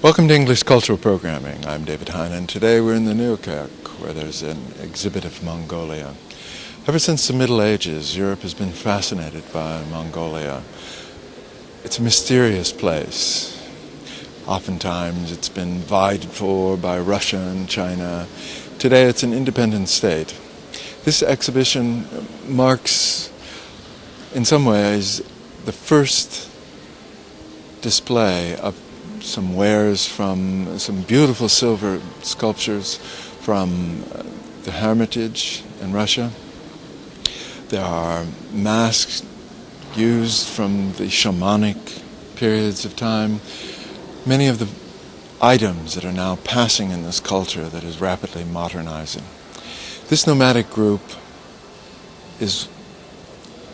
Welcome to English Cultural Programming. I'm David Heine, and today we're in the Nieuwekerk, where there's an exhibit of Mongolia. Ever since the Middle Ages, Europe has been fascinated by Mongolia. It's a mysterious place. Oftentimes it's been vied for by Russia and China. Today it's an independent state. This exhibition marks, in some ways, the first display of some wares from some beautiful silver sculptures from the Hermitage in Russia. There are masks used from the shamanic periods of time. Many of the items that are now passing in this culture that is rapidly modernizing. This nomadic group is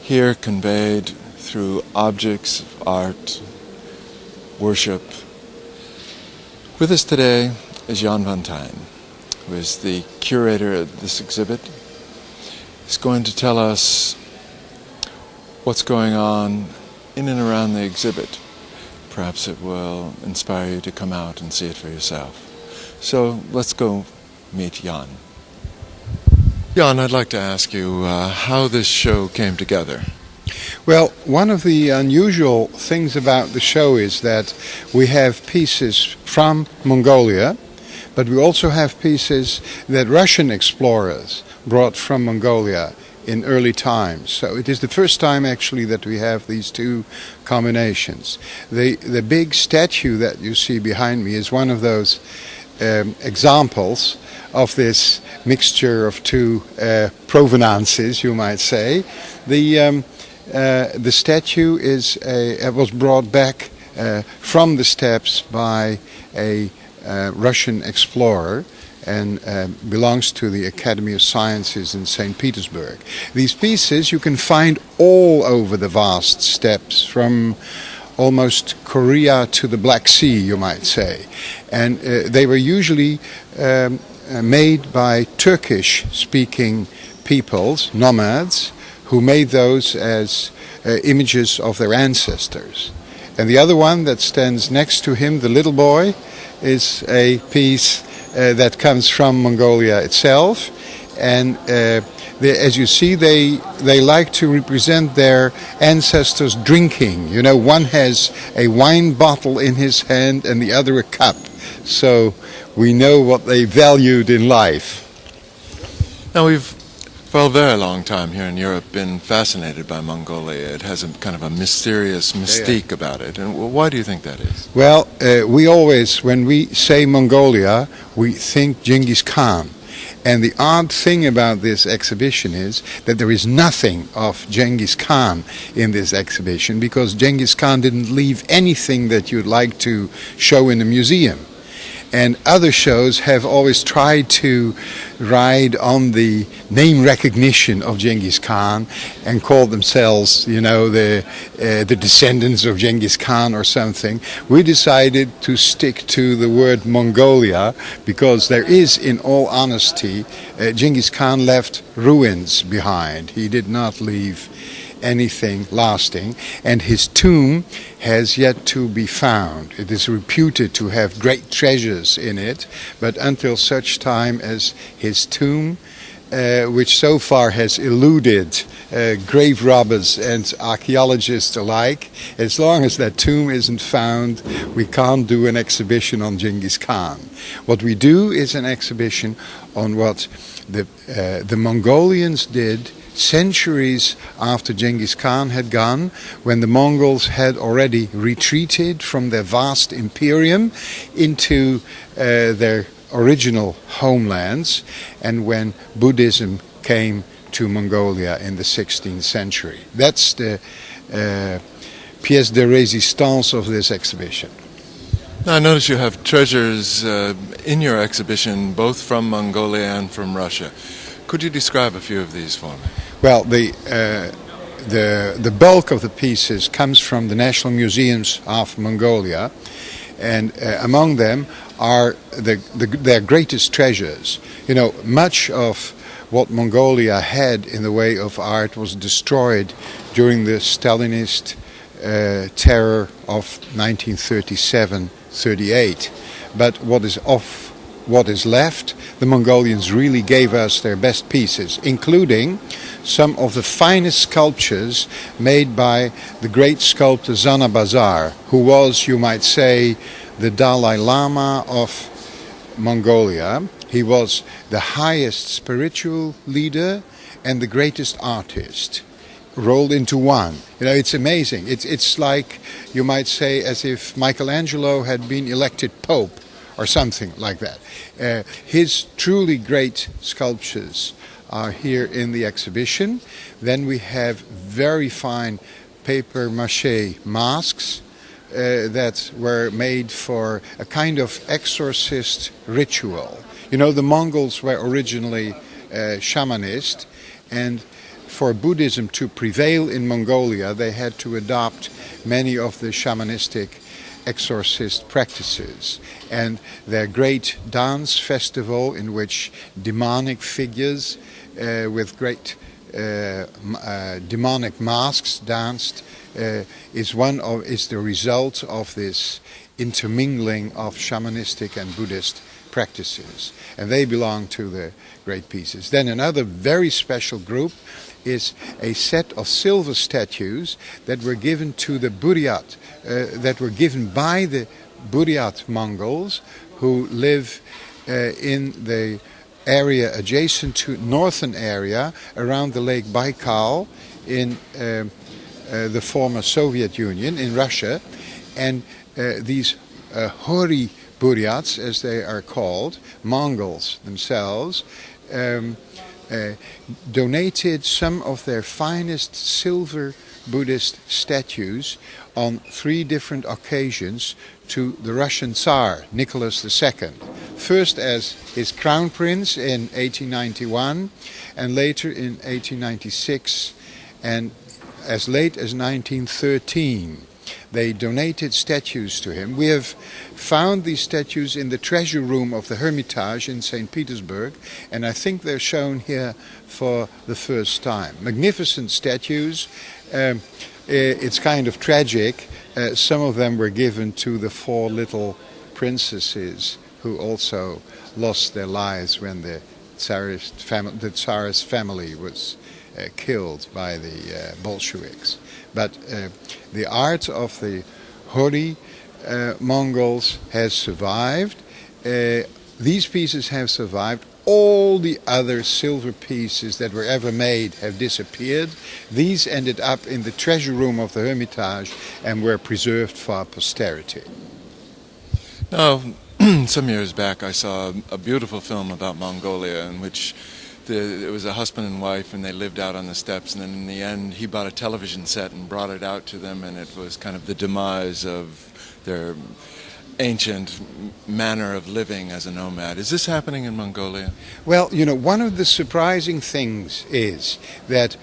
here conveyed through objects of art, worship. With us today is Jan Fontein, who is the curator of this exhibit. He's going to tell us what's going on in and around the exhibit. Perhaps it will inspire you to come out and see it for yourself. So let's go meet Jan. Jan, I'd like to ask you how this show came together. Well, one of the unusual things about the show is that we have pieces from Mongolia, but we also have pieces that Russian explorers brought from Mongolia in early times. So it is the first time actually that we have these two combinations. The big statue that you see behind me is one of those examples of this mixture of two provenances, you might say. The statue was brought back from the steppes by a Russian explorer and belongs to the Academy of Sciences in St. Petersburg. These pieces you can find all over the vast steppes, from almost Korea to the Black Sea, you might say. And they were usually made by Turkish-speaking peoples, nomads, who made those as images of their ancestors. And the other one that stands next to him, the little boy, is a piece that comes from Mongolia itself. And as you see, they like to represent their ancestors drinking. You know, one has a wine bottle in his hand and the other a cup. So we know what they valued in life. Now we've, for a very long time here in Europe, been fascinated by Mongolia. It has a kind of a mysterious mystique about it. And why do you think that is? Well, we always, when we say Mongolia, we think Genghis Khan. And the odd thing about this exhibition is that there is nothing of Genghis Khan in this exhibition, because Genghis Khan didn't leave anything that you'd like to show in a museum. And other shows have always tried to ride on the name recognition of Genghis Khan and call themselves, you know, the descendants of Genghis Khan or something. We decided to stick to the word Mongolia because there is, in all honesty, Genghis Khan left ruins behind. He did not leave anything lasting, and his tomb has yet to be found. It is reputed to have great treasures in it, but until such time as his tomb which so far has eluded grave robbers and archaeologists alike. As long as that tomb isn't found, we can't do an exhibition on Genghis Khan. What we do is an exhibition on what the Mongolians did centuries after Genghis Khan had gone, when the Mongols had already retreated from their vast imperium into their original homelands, and when Buddhism came to Mongolia in the 16th century. That's the pièce de résistance of this exhibition. Now, I notice you have treasures in your exhibition, both from Mongolia and from Russia. Could you describe a few of these for me? Well, the bulk of the pieces comes from the National Museums of Mongolia, and among them are their greatest treasures. You know, much of what Mongolia had in the way of art was destroyed during the Stalinist terror of 1937-38. But what is left, the Mongolians really gave us their best pieces, including some of the finest sculptures made by the great sculptor Zanabazar, who was, you might say, the Dalai Lama of Mongolia. He was the highest spiritual leader and the greatest artist, rolled into one. You know, it's amazing. It's like, you might say, as if Michelangelo had been elected Pope or something like that. His truly great sculptures are here in the exhibition. Then we have very fine papier-mâché masks that were made for a kind of exorcist ritual. You know, the Mongols were originally shamanist, and for Buddhism to prevail in Mongolia, they had to adopt many of the shamanistic exorcist practices. And their great dance festival, in which demonic figures with great demonic masks danced, is the result of this intermingling of shamanistic and Buddhist practices, and they belong to the great pieces. Then another very special group is a set of silver statues that were given to the Buryat, that were given by the Buryat Mongols, who live in the area adjacent to northern area around the Lake Baikal in the former Soviet Union in Russia, and these Hori Buryats, as they are called, Mongols themselves, donated some of their finest silver Buddhist statues on 3 different occasions to the Russian Tsar, Nicholas II. First as his crown prince in 1891, and later in 1896, and as late as 1913. They donated statues to him. We have found these statues in the treasure room of the Hermitage in St. Petersburg, and I think they're shown here for the first time. Magnificent statues. It's kind of tragic. Some of them were given to the 4 little princesses who also lost their lives when the Tsarist family was killed by the Bolsheviks. But the art of the Hori Mongols has survived. These pieces have survived. All the other silver pieces that were ever made have disappeared. These ended up in the treasure room of the Hermitage and were preserved for posterity. Now, some years back I saw a beautiful film about Mongolia in which it was a husband and wife, and they lived out on the steppes, and then in the end he bought a television set and brought it out to them, and it was kind of the demise of their ancient manner of living as a nomad. Is this happening in Mongolia? Well, you know, one of the surprising things is that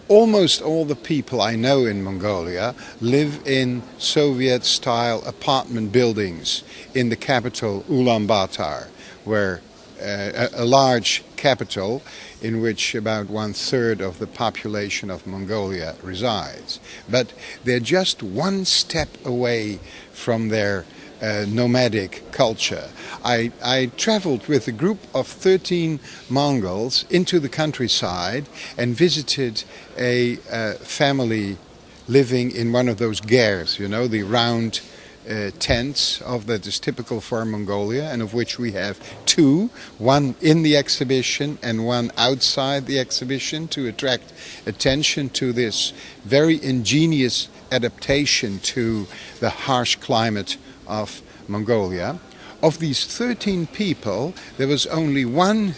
almost all the people I know in Mongolia live in Soviet-style apartment buildings in the capital Ulaanbaatar, where a large capital in which about 1/3 of the population of Mongolia resides. But they're just one step away from their nomadic culture. I traveled with a group of 13 Mongols into the countryside and visited a family living in one of those gers, you know, the round tents that is typical for Mongolia, and of which we have two, one in the exhibition and one outside the exhibition, to attract attention to this very ingenious adaptation to the harsh climate of Mongolia. Of these 13 people, there was only one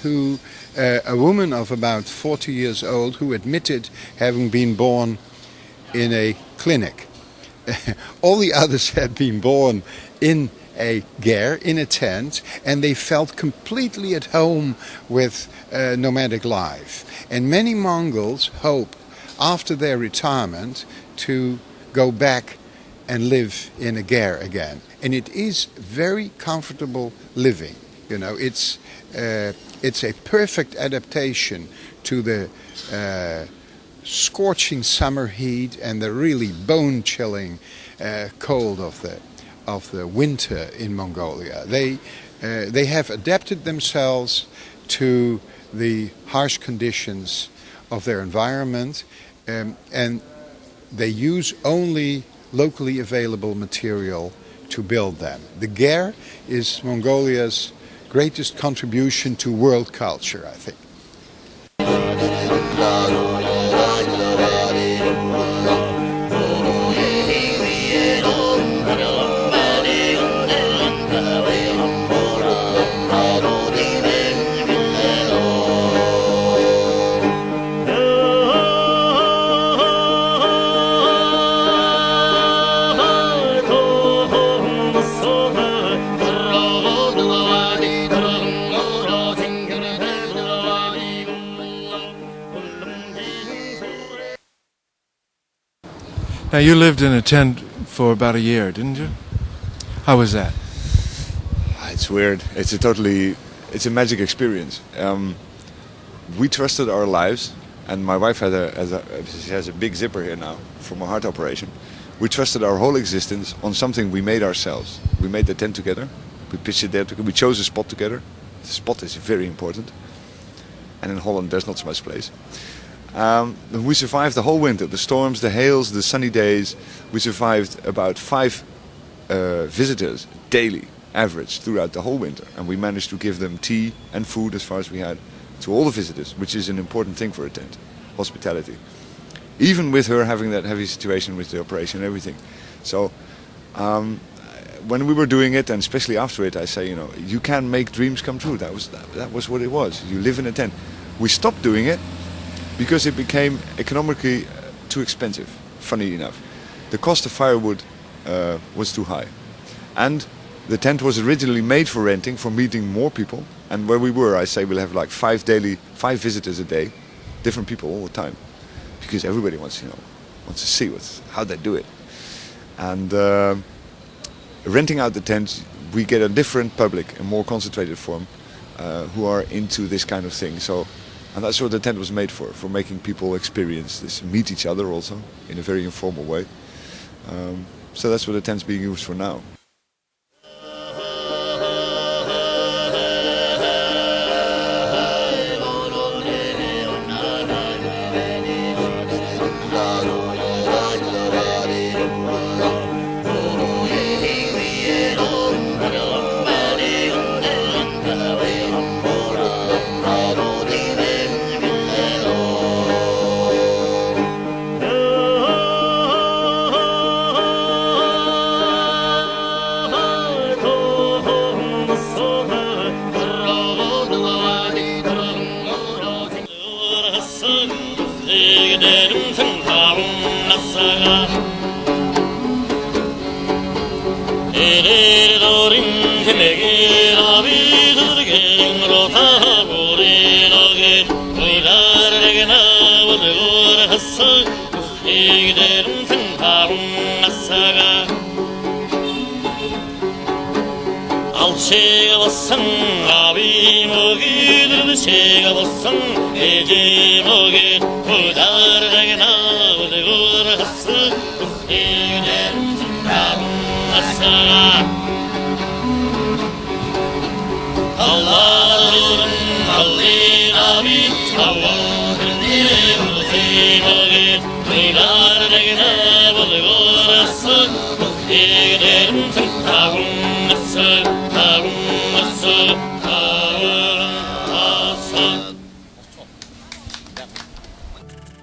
a woman of about 40 years old, who admitted having been born in a clinic. All the others had been born in a ger, in a tent, and they felt completely at home with nomadic life. And many Mongols hope, after their retirement, to go back and live in a ger again. And it is very comfortable living. You know, it's a perfect adaptation to the scorching summer heat and the really bone-chilling cold of the winter in Mongolia. They have adapted themselves to the harsh conditions of their environment, and they use only locally available material to build them. The ger is Mongolia's greatest contribution to world culture, I think. Now, you lived in a tent for about a year, didn't you? How was that? It's weird. It's a magic experience. We trusted our lives, and my wife she has a big zipper here now from a heart operation. We trusted our whole existence on something we made ourselves. We made the tent together. We pitched it there together. We chose a spot together. The spot is very important. And in Holland, there's not so much place. We survived the whole winter, the storms, the hails, the sunny days. We survived about 5 visitors daily, average, throughout the whole winter. And we managed to give them tea and food as far as we had to all the visitors, which is an important thing for a tent, hospitality. Even with her having that heavy situation with the operation and everything. So when we were doing it, and especially after it, I say, you know, you can make dreams come true. That was what it was. You live in a tent. We stopped doing it because it became economically too expensive, funny enough. The cost of firewood was too high. And the tent was originally made for renting, for meeting more people. And where we were, I say we'll have like 5 visitors a day, different people all the time. Because everybody wants to see how they do it. And renting out the tent, we get a different public, a more concentrated form, who are into this kind of thing. And that's what the tent was made for making people experience this, meet each other also in a very informal way. So that's what the tent's being used for now. Egen